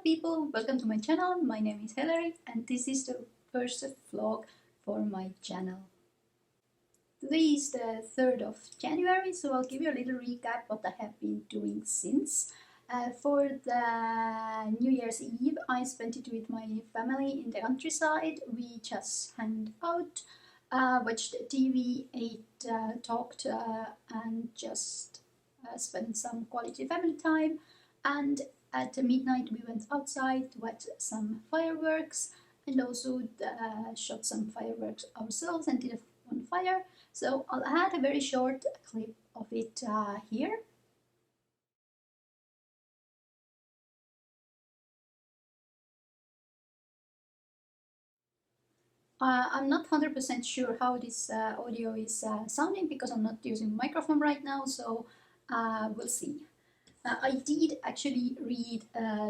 people, welcome to my channel. My name is Hilary and this is the first vlog for my channel. Today is the 3rd of January, so I'll give you a little recap what I have been doing since. For the New Year's Eve, I spent it with my family in the countryside. We just hung out, watched TV, ate, talked, and just spent some quality family time. And at midnight we went outside to watch some fireworks and also shot some fireworks ourselves and did a bonfire. So I'll add a very short clip of it here. I'm not 100% sure how this audio is sounding because I'm not using microphone right now, so we'll see. I did actually read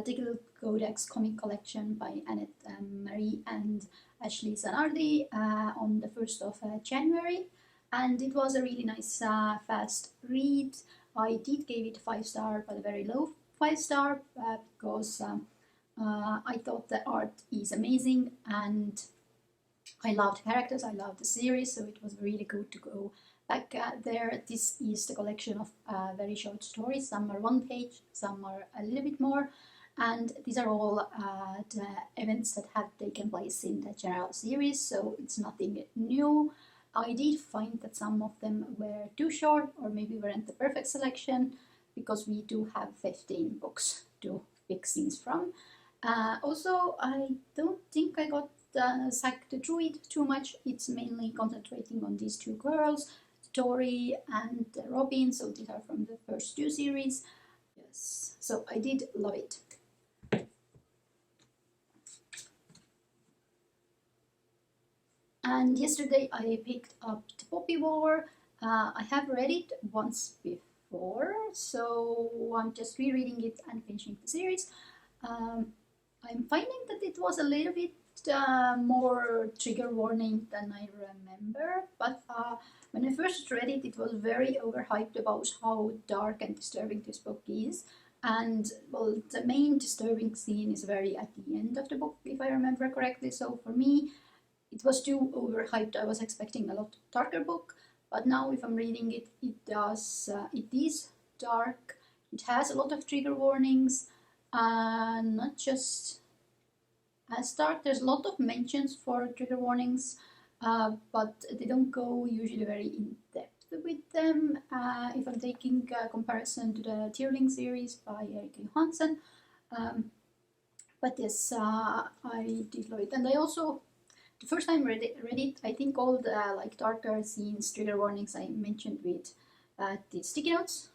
Digital Codex comic collection by Annette Marie and Ashley Zanardi on the 1st of January, and it was a really nice fast read. I did give it 5-star, but a very low 5-star because I thought the art is amazing and I loved characters, I loved the series, so it was really good to go back there. This is the collection of very short stories. Some are 1 page, some are a little bit more, and these are all the events that have taken place in the general series, so it's nothing new. I did find that some of them were too short or maybe weren't the perfect selection because we do have 15 books to pick scenes from. Also, I don't think I got Zack the Druid too much. It's mainly concentrating on these 2 girls, Tori and Robin, so these are from the first 2 series. Yes, so I did love it. And yesterday I picked up The Poppy War. I have read it once before, so I'm just rereading it and finishing the series. I'm finding that it was a little bit more trigger warning than I remember, but when I first read it, it was very overhyped about how dark and disturbing this book is. And well, the main disturbing scene is very at the end of the book, if I remember correctly. So for me, it was too overhyped. I was expecting a lot darker book, but now if I'm reading it, it is dark. It has a lot of trigger warnings, not just as dark. There's a lot of mentions for trigger warnings, but they don't go usually very in depth with them. If I'm taking a comparison to the Tierling series by Erika Johansson, but yes, I did love it. And I also, the first time read it, I think all the like darker scenes, trigger warnings I mentioned with the sticky notes,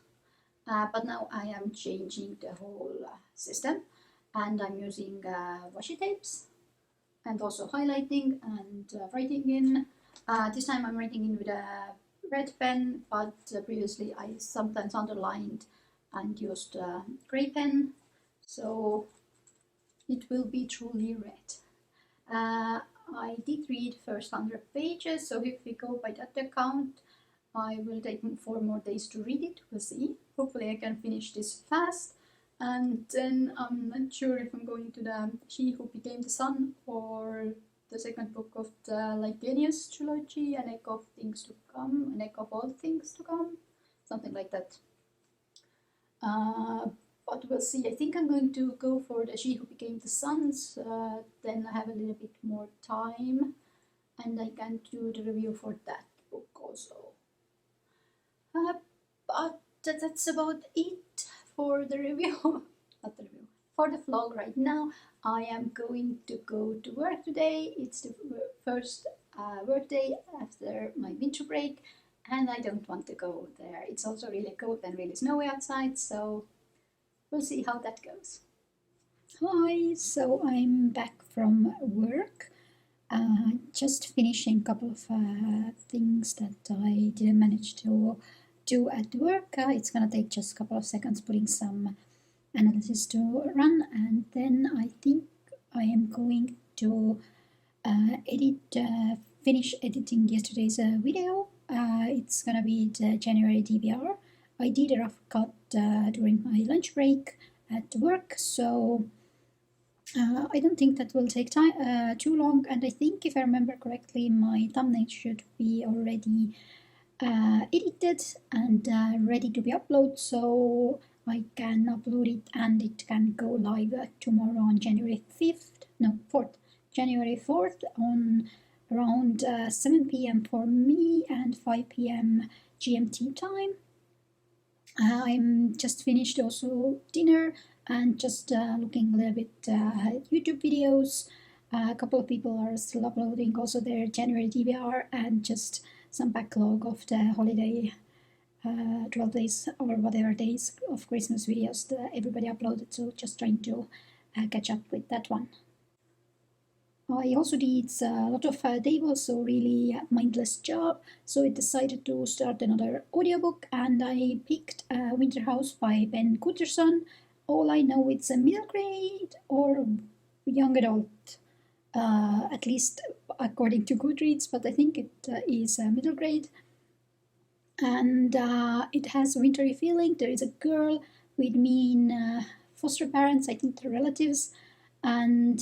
but now I am changing the whole system. And I'm using washi tapes and also highlighting and writing in. This time I'm writing in with a red pen, but previously I sometimes underlined and used a grey pen, so it will be truly red. I did read first 100 pages, so if we go by that account, I will take 4 more days to read it. We'll see. Hopefully I can finish this fast. And then I'm not sure if I'm going to the She Who Became the Sun or the second book of the Ligenius trilogy, An Echo of Things to Come, An Echo of All Things to Come, something like that. But we'll see. I think I'm going to go for the She Who Became the Sun, then I have a little bit more time and I can do the review for that book also. But that's about it for the review. Not the review, for the vlog right now. I am going to go to work today. It's the first work day after my winter break and I don't want to go there. It's also really cold and really snowy outside, so we'll see how that goes. Hi, so I'm back from work. Just finishing a couple of things that I didn't manage to do at work. It's gonna take just a couple of seconds putting some analysis to run, and then I think I am going to finish editing yesterday's video. It's gonna be the January DBR. I did a rough cut during my lunch break at work, so I don't think that will take time too long, and I think if I remember correctly, my thumbnail should be already edited and ready to be uploaded, so I can upload it and it can go live tomorrow on January 5th, no 4th, January 4th on around 7 p.m. for me and 5 p.m. GMT time. I'm just finished also dinner and just looking a little bit YouTube videos. A couple of people are still uploading also their January TBR and just some backlog of the holiday 12 days or whatever days of Christmas videos that everybody uploaded. So just trying to catch up with that one. I also did a lot of tables, so really mindless job. So I decided to start another audiobook, and I picked Winterhouse by Ben Guterson. All I know it's a middle grade or young adult, at least according to Goodreads, but I think it is middle grade. And it has a wintry feeling. There is a girl with mean foster parents, I think they're relatives, and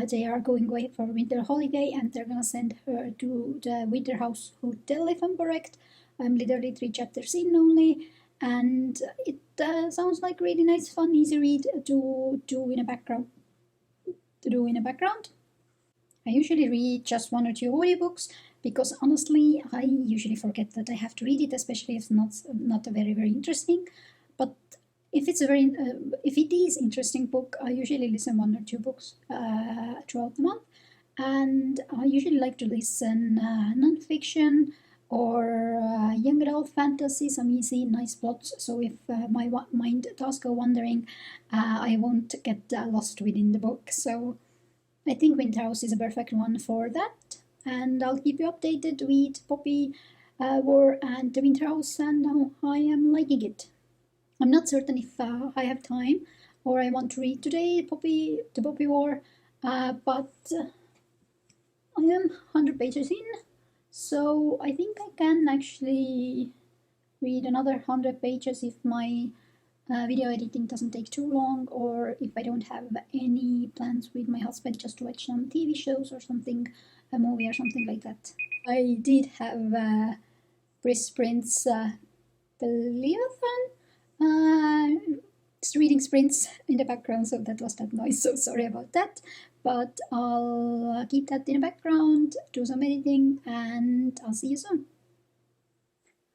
they are going away for winter holiday, and they're gonna send her to the Winterhouse hotel, if I'm correct. I'm literally 3 chapters in only, and it sounds like really nice, fun, easy read to do in a background. I usually read just 1 or 2 audiobooks because honestly, I usually forget that I have to read it, especially if it's not a very interesting. But if it is interesting book, I usually listen 1 or 2 books throughout the month, and I usually like to listen non-fiction or young adult fantasy, some easy, nice plots. So if my mind does go wandering, I won't get lost within the book. So I think Winterhouse is a perfect one for that, and I'll keep you updated with Poppy War and the Winterhouse and how I am liking it. I'm not certain if I have time or I want to read today the Poppy War, but I am 100 pages in, so I think I can actually read another 100 pages if my video editing doesn't take too long, or if I don't have any plans with my husband just to watch some TV shows or something, a movie or something like that. I did have Pris Sprints Believathon reading sprints in the background, so that was that noise, so sorry about that. But I'll keep that in the background, do some editing, and I'll see you soon.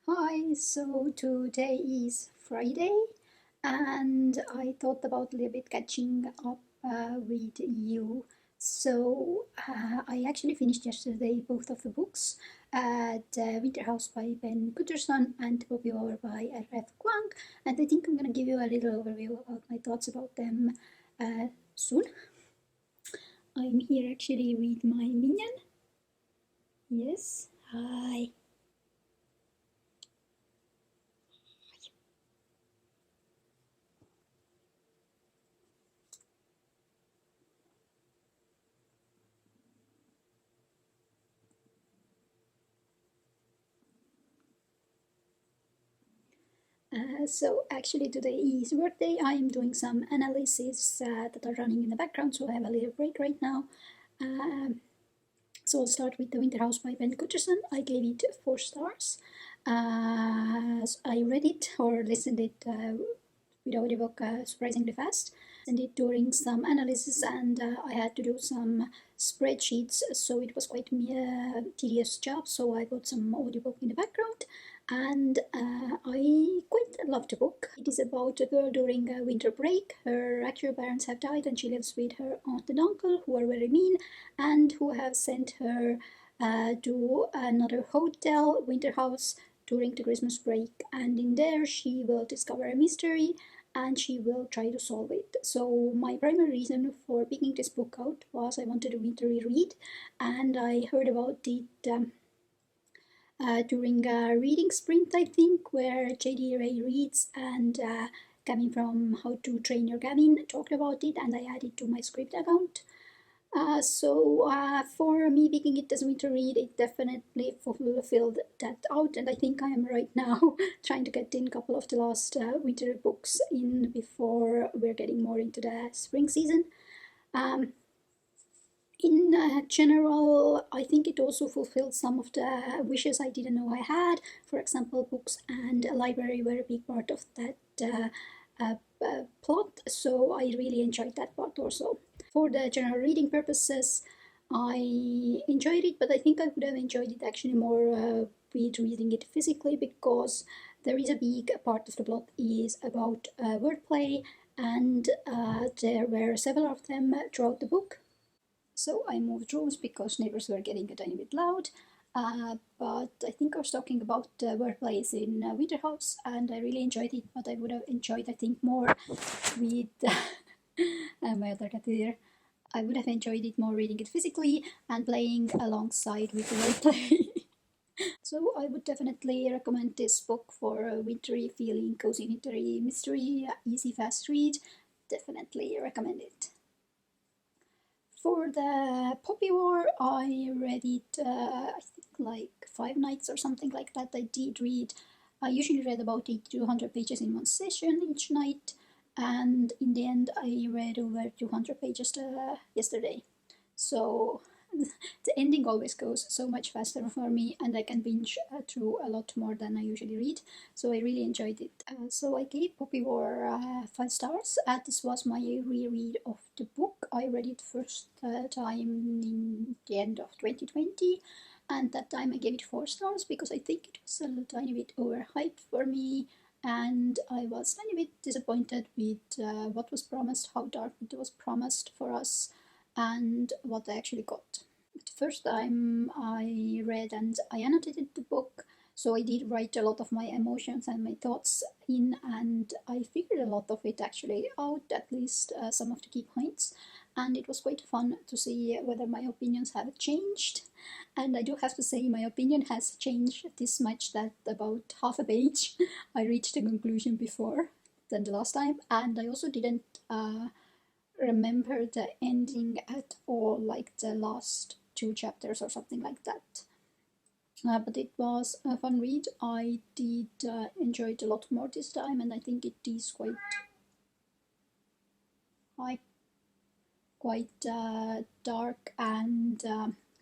Hi, so today is Friday, and I thought about a little bit catching up with you. So I actually finished yesterday both of the books, The Winterhouse by Ben Guterson and Poppy War by R.F. Kuang, and I think I'm going to give you a little overview about my thoughts about them soon. I'm here actually with my minion. Yes, hi. So actually today is work day. I am doing some analysis that are running in the background, so I have a little break right now. So I'll start with The Winterhouse by Ben Guterson. I gave it 4 stars. I read it or listened it with audiobook surprisingly fast. And it during some analysis, and I had to do some spreadsheets, so it was quite a tedious job. So I got some audiobook in the background, and I quite loved the book. It is about a girl during a winter break. Her actual parents have died, and she lives with her aunt and uncle, who are very mean and who have sent her to another hotel, Winterhouse, during the Christmas break. And in there, she will discover a mystery and she will try to solve it. So my primary reason for picking this book out was I wanted a wintery read, and I heard about it during a reading sprint, I think, where Jadeyraereads and Gavin from How to Train Your Gavin talked about it, and I added to my script account. So for me picking it as a winter read, it definitely fulfilled that out, and I think I am right now trying to get in a couple of the last winter books in before we're getting more into the spring season. Um, in general, I think it also fulfilled some of the wishes I didn't know I had. For example, books and a library were a big part of that plot, so I really enjoyed that part also. For the general reading purposes, I enjoyed it, but I think I would have enjoyed it actually more with reading it physically, because there is a big part of the plot is about wordplay, and there were several of them throughout the book. So I moved rooms because neighbors were getting a tiny bit loud. But I think I was talking about wordplays in Winterhouse, and I really enjoyed it, but I would have enjoyed, I think, more with my other cat here. I would have enjoyed it more reading it physically and playing alongside with the wordplay. So I would definitely recommend this book for a wintry feeling, cozy wintry mystery, easy fast read. Definitely recommend it. For the Poppy War, I read it, I think, like 5 nights or something like that. I did read, I usually read about 80 to 100 pages in one session each night, and in the end, I read over 200 pages yesterday. So the ending always goes so much faster for me, and I can binge through a lot more than I usually read. So I really enjoyed it. So I gave Poppy War 5 stars. This was my reread of the book. I read it first time in the end of 2020, and that time I gave it 4 stars because I think it was a tiny bit overhyped for me, and I was a tiny bit disappointed with what was promised, how dark it was promised for us, and what I actually got. The first time I read and I annotated the book, so I did write a lot of my emotions and my thoughts in, and I figured a lot of it actually out, at least some of the key points. And it was quite fun to see whether my opinions have changed. And I do have to say, my opinion has changed this much that about half a page I reached a conclusion before than the last time. And I also didn't remember the ending at all, like the last 2 chapters or something like that. But it was a fun read. I did enjoy it a lot more this time, and I think it is quite dark and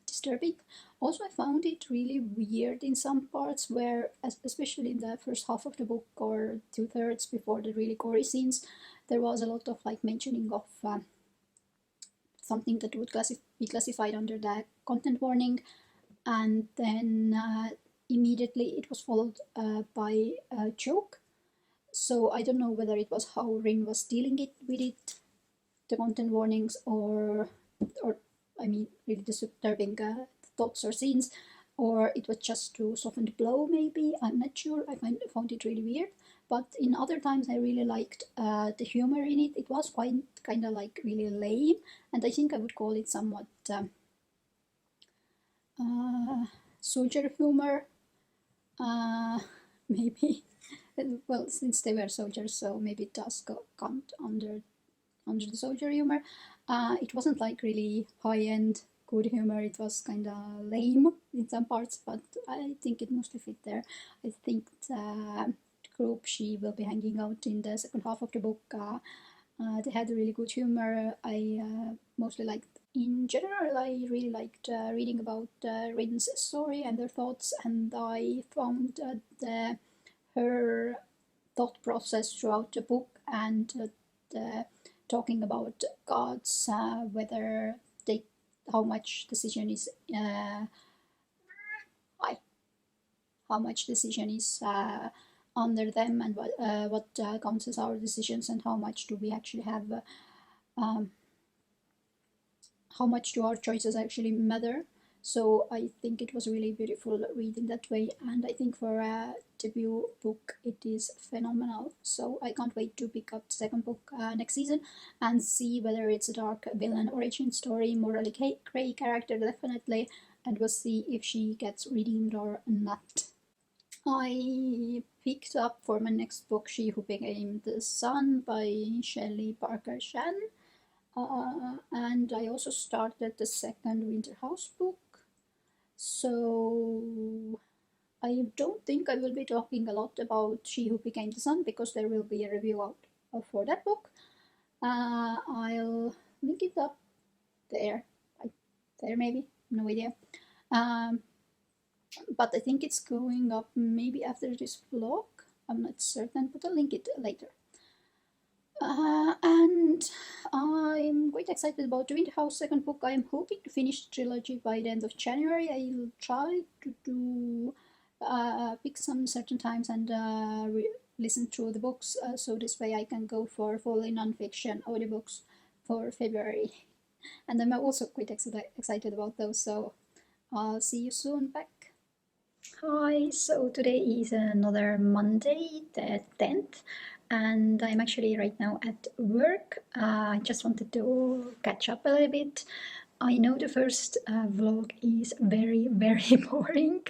disturbing. Also, I found it really weird in some parts, where, especially in the first half of the book or 2/3 before the really gory scenes, there was a lot of like mentioning of something that would be classified under the content warning, and then immediately it was followed by a joke. So I don't know whether it was how Rin was dealing with it, the content warnings, or I mean, really disturbing thoughts or scenes, or it was just to soften the blow. Maybe, I'm not sure. I found it really weird. But in other times, I really liked the humor in it. It was quite kind of like really lame, and I think I would call it somewhat soldier humor. Maybe. Well, since they were soldiers, so maybe it does count under the soldier humor. It wasn't like really high-end good humor. It was kind of lame in some parts, but I think it mostly fit there. I think the group she will be hanging out in the second half of the book, they had a really good humor. I mostly liked. In general, I really liked reading about Rin's story and their thoughts, and I found her thought process throughout the book, and the talking about gods, whether they, how much decision is how much decision is under them, and what counts as our decisions, and how much do we actually have, how much do our choices actually matter. So I think it was really beautiful reading that way, and I think for a debut book it is phenomenal. So I can't wait to pick up the second book next season and see whether it's a dark villain origin story, morally grey character definitely, and we'll see if she gets redeemed or not. I picked up for my next book She Who Became the Sun by Shelley Parker Shan. And I also started the second Winterhouse book. So I don't think I will be talking a lot about She Who Became the Sun, because there will be a review out for that book. I'll link it up there, right there maybe, no idea. But I think it's going up maybe after this vlog. I'm not certain, but I'll link it later. And I'm quite excited about the Winterhouse second book. I am hoping to finish the trilogy by the end of January. I'll try to do pick some certain times and listen through the books, so this way I can go for fully non-fiction audiobooks for February. And I'm also quite excited about those, so I'll see you soon back. Hi, so today is another Monday, the 10th, and I'm actually right now at work. I just wanted to catch up a little bit. I know the first vlog is very, very boring,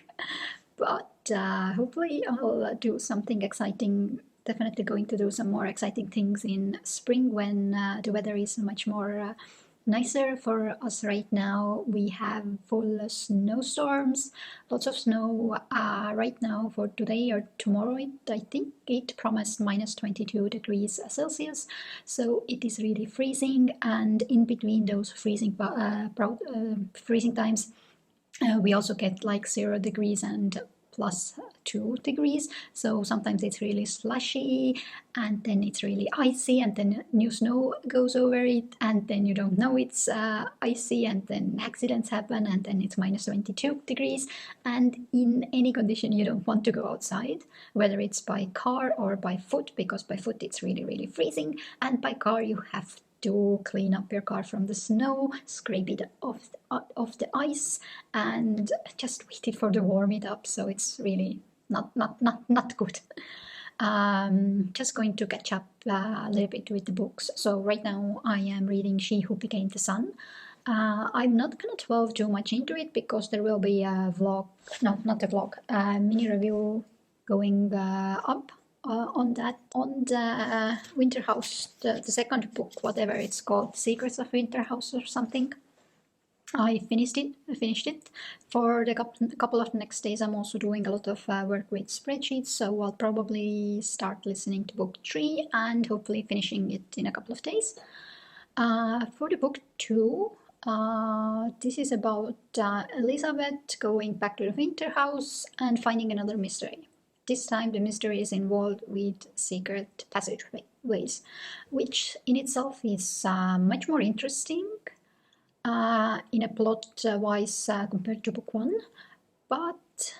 but hopefully I'll do something exciting. Definitely going to do some more exciting things in spring when the weather is much more nicer. For us right now, we have full snowstorms, lots of snow. Right now for today or tomorrow, I think it promised minus 22 degrees Celsius, so it is really freezing. And in between those freezing times, we also get like 0 degrees and plus 2 degrees, so sometimes it's really slushy, and then it's really icy, and then new snow goes over it, and then you don't know it's icy, and then accidents happen, and then it's minus 22 degrees, and in any condition you don't want to go outside, whether it's by car or by foot, because by foot it's really, really freezing, and by car you have to clean up your car from the snow, scrape it off the ice, and just wait it for the warm it up. So it's really not good. Just going to catch up a little bit with the books. So right now I am reading She Who Became the Sun. I'm not gonna delve too much into it because there will be a vlog, no, not a vlog, a mini review going up on the Winterhouse, the second book, whatever it's called, Secrets of Winterhouse or something. I finished it. For the couple of next days I'm also doing a lot of work with spreadsheets, so I'll probably start listening to book 3 and hopefully finishing it in a couple of days. For the book 2, this is about Elizabeth going back to the Winterhouse and finding another mystery. This time the mystery is involved with secret passageways, which in itself is much more interesting in a plot-wise compared to book 1, but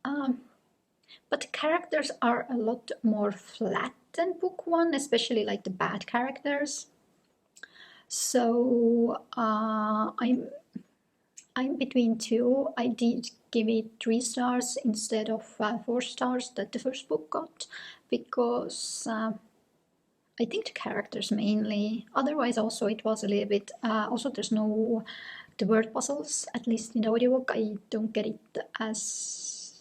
the characters are a lot more flat than book 1, especially like the bad characters. So I'm between 2. I did give it 3 stars instead of 4 stars that the first book got, because I think the characters mainly. Otherwise also it was a little bit, also there's no, the word puzzles, at least in the audiobook, I don't get it as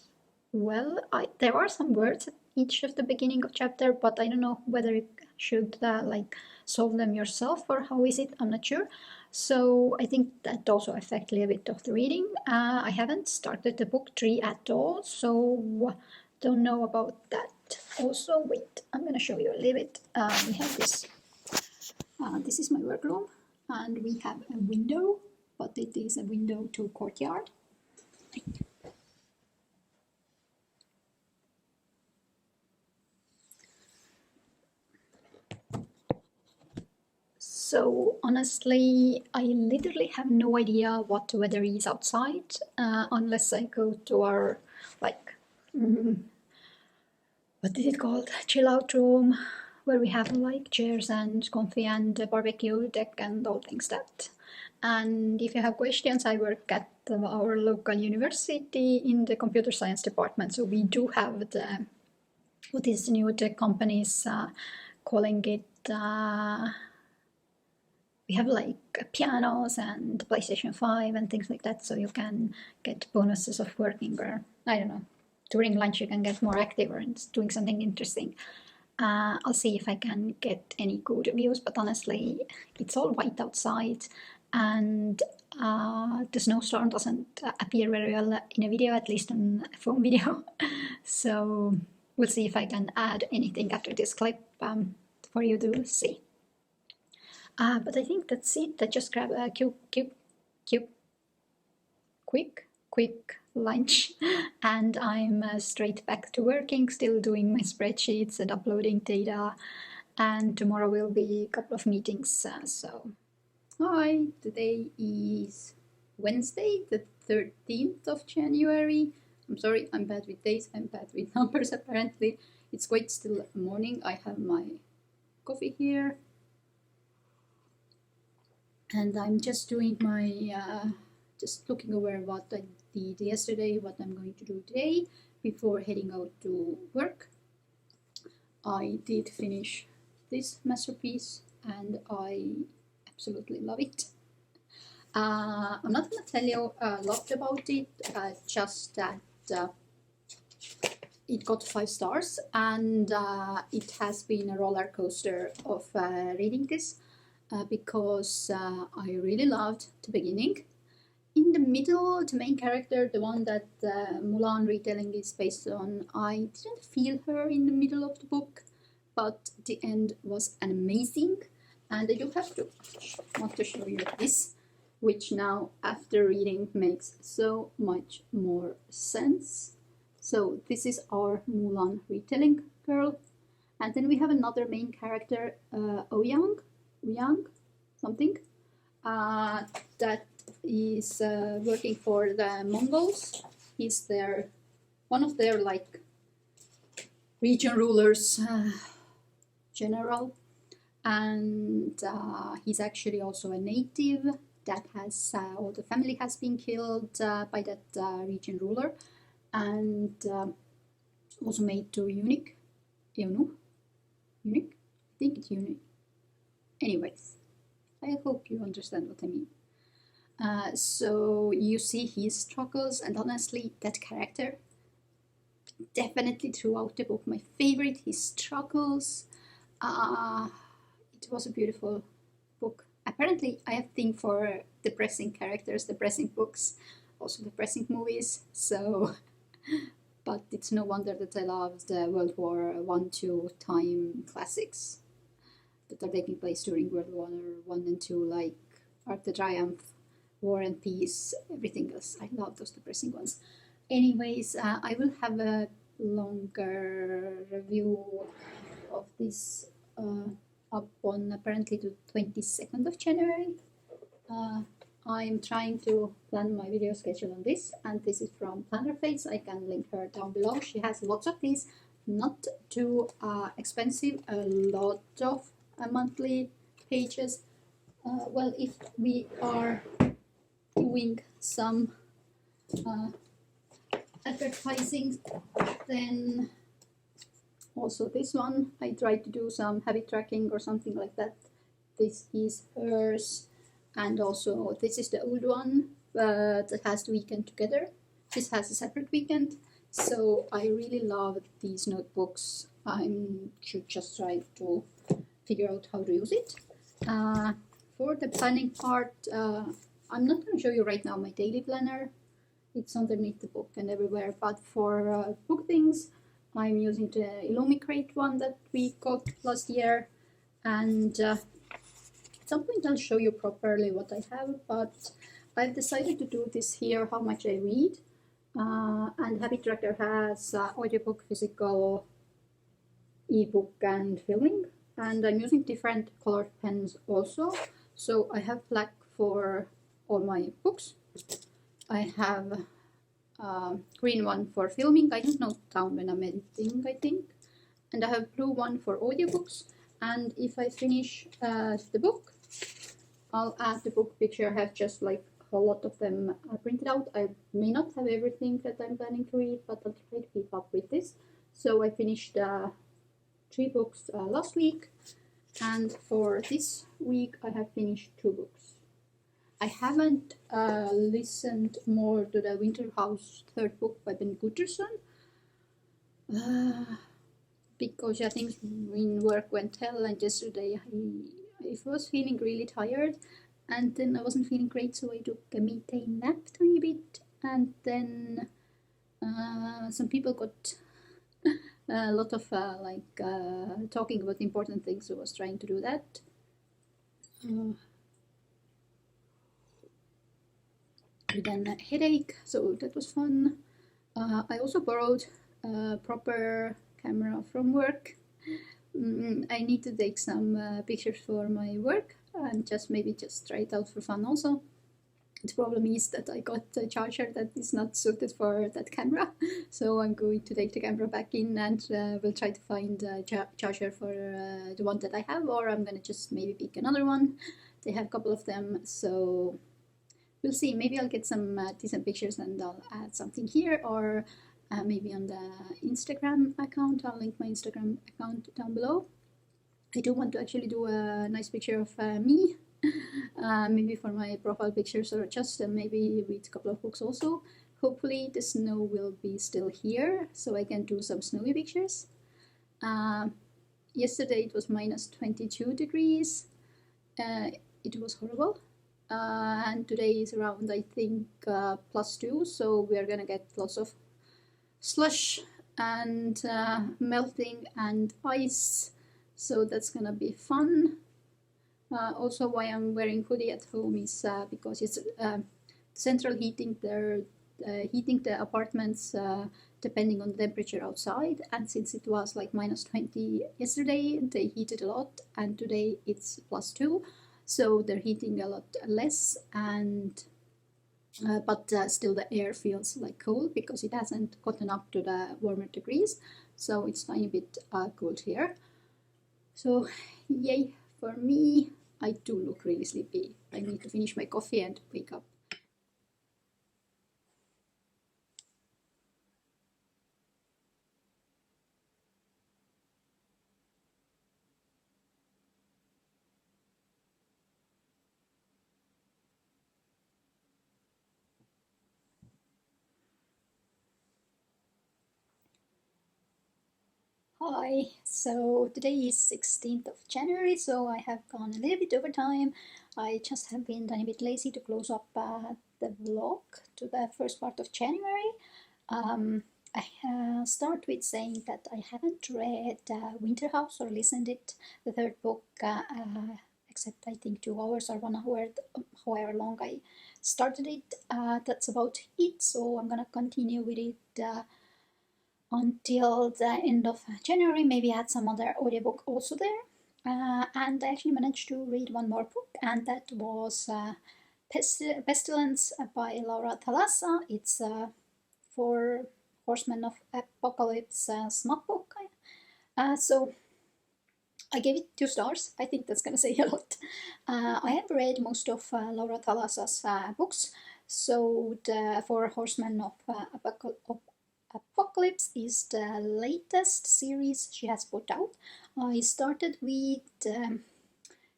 well. There are some words at each of the beginning of chapter, but I don't know whether you should like solve them yourself or how is it, I'm not sure. So I think that also affects a little bit of the reading. I haven't started the book 3 at all, so don't know about that. Also, wait, I'm gonna show you a little bit. We have this. This is my workroom, and we have a window, but it is a window to courtyard. So honestly, I literally have no idea what the weather is outside unless I go to our, like, what is it called? Chill out room, where we have like chairs and comfy and a barbecue deck and all things that. And if you have questions, I work at our local university in the computer science department. So we do have the, what is the new tech companies calling it, we have like pianos and PlayStation 5 and things like that, so you can get bonuses of working, or I don't know, during lunch you can get more active or doing something interesting. I'll see if I can get any good views, but honestly it's all white outside, and the snowstorm doesn't appear very well in a video, at least on a phone video. So we'll see if I can add anything after this clip for you to see. But I think that's it. I just grab a quick lunch, and I'm straight back to working, still doing my spreadsheets and uploading data. And tomorrow will be a couple of meetings. Hi, today is Wednesday, the 13th of January. I'm sorry, I'm bad with days, I'm bad with numbers apparently. It's quite still morning. I have my coffee here. And I'm just doing my, just looking over what I did yesterday, what I'm going to do today before heading out to work. I did finish this masterpiece and I absolutely love it. I'm not going to tell you a lot about it, just that it got 5 stars, and it has been a roller coaster of reading this because I really loved the beginning. In the middle, the main character, the one that Mulan retelling is based on, I didn't feel her in the middle of the book, but the end was amazing. And I do have to want to show you this, which now after reading makes so much more sense. So this is our Mulan retelling girl, and then we have another main character, Ouyang something, that is working for the Mongols. He's one of their like region rulers, general, and he's actually also a native that has, or the family has been killed by that region ruler, and also made to eunuch, I think it's eunuch. Anyways, I hope you understand what I mean. So you see his struggles, and honestly, that character, definitely throughout the book, my favorite, his struggles. It was a beautiful book. Apparently, I have a thing for depressing characters, depressing books, also depressing movies, so... But it's no wonder that I love the World War I-II time classics that are taking place during World War I and II, like Arc the Triumph, War and Peace, everything else. I love those depressing ones. Anyways, I will have a longer review of this up on apparently the 22nd of January. I'm trying to plan my video schedule on this, and this is from Plannerface. I can link her down below. She has lots of these, not too expensive, a lot of monthly pages. Well, if we are doing some advertising, then also this one, I tried to do some habit tracking or something like that. This is hers, and also this is the old one that has the weekend together. This has a separate weekend, so I really love these notebooks. I should just try to figure out how to use it. For the planning part, I'm not going to show you right now my daily planner. It's underneath the book and everywhere, but for book things, I'm using the Illumicrate one that we got last year, and at some point I'll show you properly what I have, but I've decided to do this here, how much I read, and Habit Tracker has audiobook, physical, ebook and filming, and I'm using different colored pens also. So I have black for all my books. I have green one for filming. I don't note down when I'm editing, I think. And I have blue one for audiobooks. And if I finish the book, I'll add the book picture. I have just like a lot of them printed out. I may not have everything that I'm planning to read, but I'll try to keep up with this. So I finished 3 books last week, and for this week I have finished 2 books. I haven't listened more to the Winterhouse 3rd book by Ben Guterson, because things in work went hell, and yesterday I was feeling really tired, and then I wasn't feeling great, so I took a midday nap a tiny bit, and then some people got a lot of talking about important things, so I was trying to do that. Then a headache, so that was fun. I also borrowed a proper camera from work. I need to take some pictures for my work and maybe just try it out for fun also. The problem is that I got a charger that is not suited for that camera, so I'm going to take the camera back in and we'll try to find a charger for the one that I have, or I'm gonna just maybe pick another one. They have a couple of them, so we'll see. Maybe I'll get some decent pictures and I'll add something here, or maybe on the Instagram account. I'll link my Instagram account down below. I do want to actually do a nice picture of me, maybe for my profile pictures, or just maybe with a couple of books also. Hopefully the snow will be still here, so I can do some snowy pictures. Yesterday it was minus 22 degrees. It was horrible. And today is around, I think, +2, so we are gonna get lots of slush and melting and ice, so that's gonna be fun. Also, why I'm wearing hoodie at home is because it's central heating. They're heating the apartments depending on the temperature outside, and since it was like minus 20 yesterday, they heated a lot, and today it's +2, so they're heating a lot less, and but still the air feels like cold because it hasn't gotten up to the warmer degrees, so it's tiny bit cold here. So yay for me. I do look really sleepy. I need to finish my coffee and wake up. Hi, so today is 16th of January, so I have gone a little bit over time. I just have been a bit lazy to close up the vlog to the first part of January. I start with saying that I haven't read Winterhouse or listened it, the third book, except I think 2 hours or 1 hour, however long I started it. That's about it, so I'm gonna continue with it until the end of January, maybe add some other audiobook also there. And I actually managed to read one more book, and that was Pestilence by Laura Thalassa. It's for Horsemen of Apocalypse smut book. So I gave it 2 stars. I think that's gonna say a lot. I have read most of Laura Thalassa's books, so the For Horsemen of Apocalypse is the latest series she has put out. I started with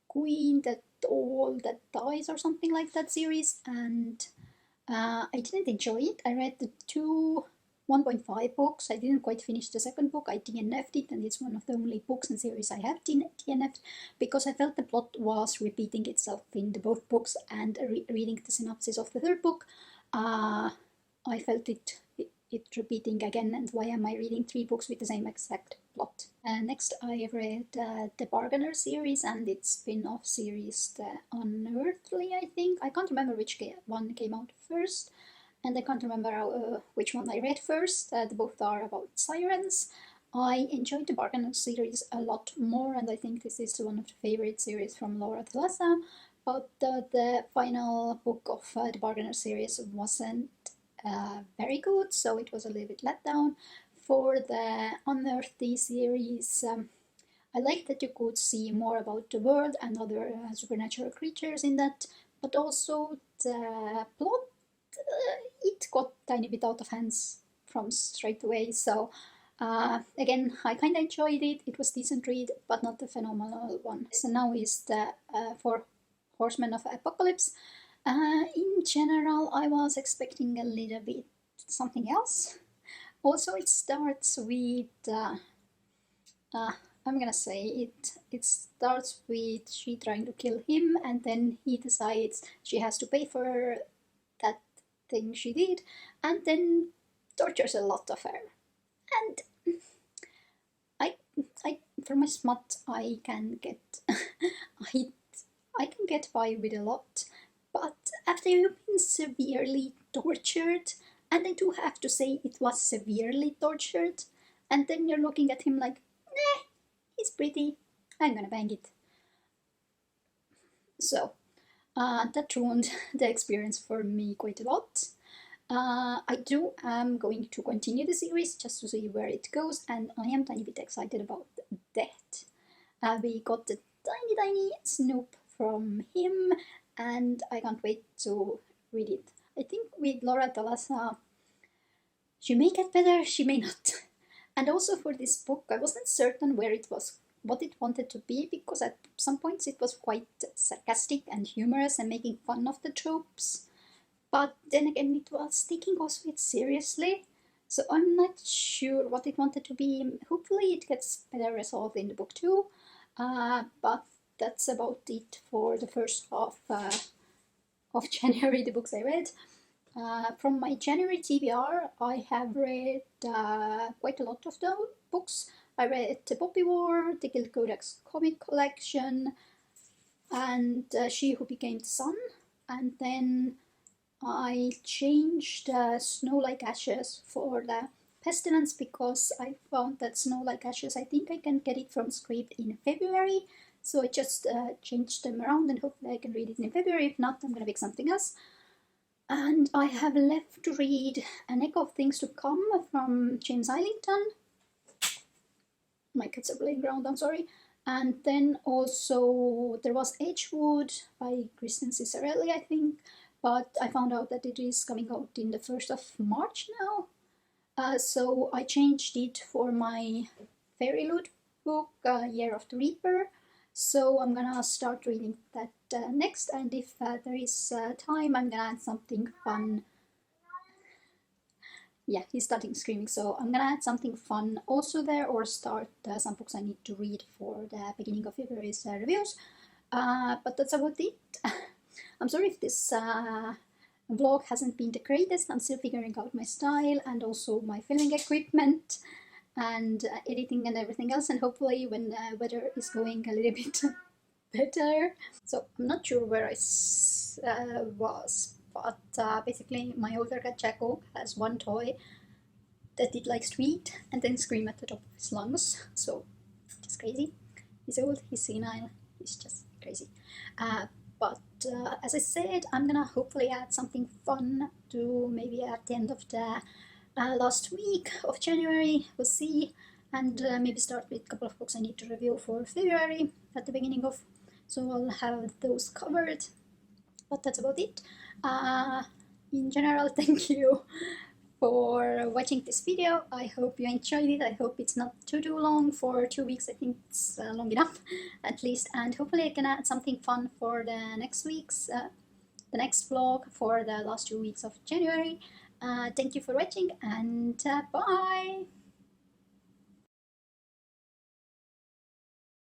Queen That All That Dies or something like that series, and I didn't enjoy it. I read the 1.5 books. I didn't quite finish the second book. I DNF'd it, and it's one of the only books and series I have DNF'd because I felt the plot was repeating itself in both books, and reading the synopsis of the third book, I felt it repeating again, and why am I reading 3 books with the same exact plot? Next, I read the Bargainer series and its spin-off series, the Unearthly, I think. I can't remember which one came out first, and I can't remember which one I read first. Both are about sirens. I enjoyed the Bargainer series a lot more, and I think this is one of the favorite series from Laura Thalassa, but the final book of the Bargainer series wasn't very good, so it was a little bit let down. For the Unearthly series, I liked that you could see more about the world and other supernatural creatures in that, but also the plot, it got a tiny bit out of hands from straight away, so again, I kind of enjoyed it. It was a decent read, but not a phenomenal one. So now is the For Horsemen of Apocalypse. In general, I was expecting a little bit something else. Also, it starts with, I'm gonna say it starts with she trying to kill him, and then he decides she has to pay for that thing she did, and then tortures a lot of her. And I for my smut, I can get, I can get by with a lot, but after you've been severely tortured, and I do have to say it was severely tortured, and then you're looking at him like, eh, he's pretty, I'm gonna bang it. So, that ruined the experience for me quite a lot. I am going to continue the series just to see where it goes, and I am a tiny bit excited about that. We got the tiny snoop from him, and I can't wait to read it. I think with Laura Thalassa, she may get better, she may not. And also for this book, I wasn't certain where it was, what it wanted to be, because at some points it was quite sarcastic and humorous and making fun of the tropes. But then again, it was taking also it seriously. So I'm not sure what it wanted to be. Hopefully it gets better resolved in the book too. But that's about it for the first half of January, the books I read. From my January TBR, I have read quite a lot of the books. I read The Poppy War, the Guild Codex comic collection, and She Who Became the Sun. And then I changed Snow Like Ashes for the Pestilence because I found that Snow Like Ashes, I think I can get it from Script in February. So I just changed them around and hopefully I can read it in February. If not, I'm gonna pick something else. And I have left to read An Echo of Things to Come from James Islington. My cats are playing around, I'm sorry. And then also there was Edgewood by Kristen Cicarelli, I think. But I found out that it is coming out in the 1st of March now. So I changed it for my Fairy Loot book, Year of the Reaper. So I'm gonna start reading that next, and if there is time, I'm gonna add something fun. Yeah, he's starting screaming, so I'm gonna add something fun also there, or start some books I need to read for the beginning of February's reviews. But that's about it. I'm sorry if this vlog hasn't been the greatest. I'm still figuring out my style and also my filming equipment and editing and everything else, and hopefully when the weather is going a little bit better. So I'm not sure where I was, but basically my older cat Jacko has one toy that it likes to eat and then scream at the top of his lungs. So just crazy. He's old, he's senile, he's just crazy. But as I said, I'm gonna hopefully add something fun to maybe at the end of the last week of January, we'll see, and maybe start with a couple of books I need to review for February at the beginning of, so I'll have those covered. But that's about it. In general, thank you for watching this video. I hope you enjoyed it. I hope it's not too long. For 2 weeks I think it's long enough at least, and hopefully I can add something fun for the next week's the next vlog for the last 2 weeks of January. Thank you for watching, and bye!